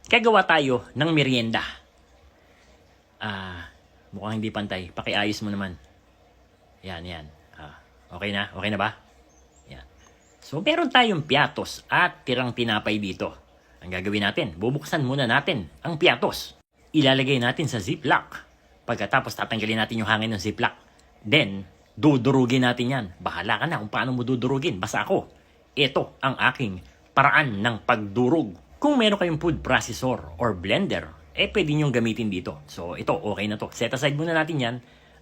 Gagawa tayo ng merienda. Mukhang hindi pantay. Pakiayos mo naman. Yan. Okay na? Okay na ba? Yan. So, meron tayong piatos at tirang tinapay dito. Ang gagawin natin, bubuksan muna natin ang piatos. Ilalagay natin sa ziplock. Pagkatapos, tatanggalin natin yung hangin ng ziplock. Then, dudurugin natin yan. Bahala ka na kung paano mo dudurugin. Basta ako, ito ang aking paraan ng pagdurog. Kung meron kayong food processor or blender, pwede nyong gamitin dito. So, ito, okay na to. Set aside muna natin yan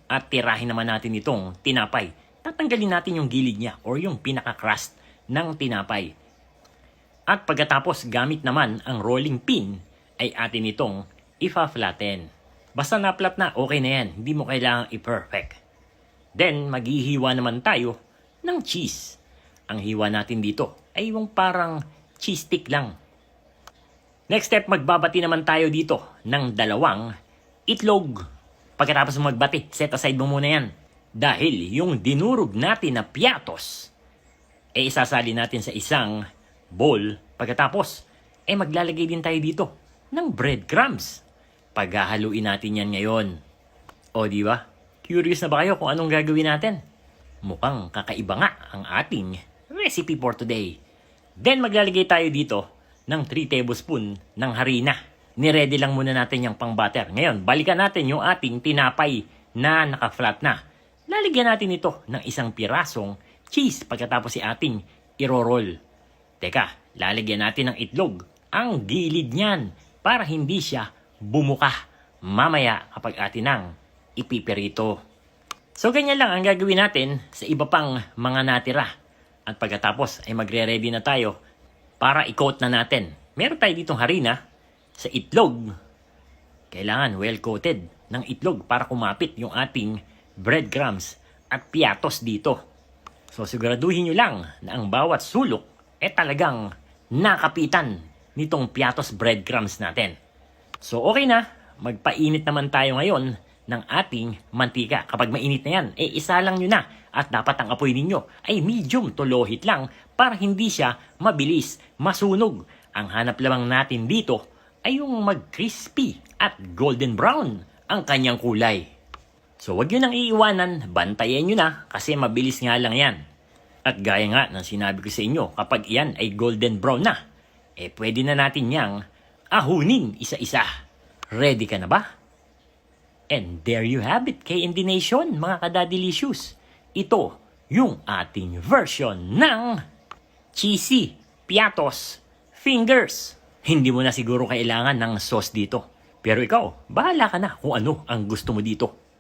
at tirahin naman natin itong tinapay. Tatanggalin natin yung gilid niya or yung pinaka-crust ng tinapay. At pagkatapos, gamit naman ang rolling pin, ay atin itong ipa-flatten. Basta na-flat na, okay na yan. Hindi mo kailangang i-perfect. Then, maghihiwa naman tayo ng cheese. Ang hiwa natin dito ay yung parang cheese stick lang. Next step, magbabati naman tayo dito ng 2 itlog. Pagkatapos magbati, set aside mo muna yan. Dahil yung dinurog natin na piatos, isasali natin sa isang bowl. Pagkatapos, maglalagay din tayo dito ng breadcrumbs. Paghahaluin natin yan ngayon. O di ba? Curious na ba kayo kung anong gagawin natin? Mukhang kakaiba nga ang ating recipe for today. Then maglalagay tayo dito ng 3 tablespoon ng harina. Niready lang muna natin yung pang-butter. Ngayon, balikan natin yung ating tinapay na naka-flat na. Lalagyan natin ito ng 1 pirasong cheese pagkatapos ating iro-roll. Teka, lalagyan natin ng itlog ang gilid niyan para hindi siya bumuka mamaya kapag atin ang ipipirito. So, ganyan lang ang gagawin natin sa iba pang mga natira. At pagkatapos ay magre-ready na tayo para i-coat na natin. Meron tayo ditong harina sa itlog. Kailangan well-coated ng itlog para kumapit yung ating breadcrumbs at piatos dito. So siguraduhin nyo lang na ang bawat sulok talagang nakapitan nitong piatos breadcrumbs natin. So okay na, magpainit naman tayo ngayon ng ating mantika. Kapag mainit na yan, isa lang nyo na. At dapat ang apoy ninyo ay medium to low heat lang para hindi siya mabilis masunog. Ang hanap lamang natin dito ay yung mag-crispy at golden brown ang kanyang kulay. So wag nyo nang iiwanan, bantayan nyo na kasi mabilis nga lang yan. At gaya nga ng sinabi ko sa inyo, kapag yan ay golden brown na, pwede na natin yang ahunin isa-isa. Ready ka na ba? And there you have it, KND Nation, mga kadadilicious. Ito yung ating version ng cheesy piatos fingers. Hindi mo na siguro kailangan ng sauce dito. Pero ikaw, bahala ka na kung ano ang gusto mo dito.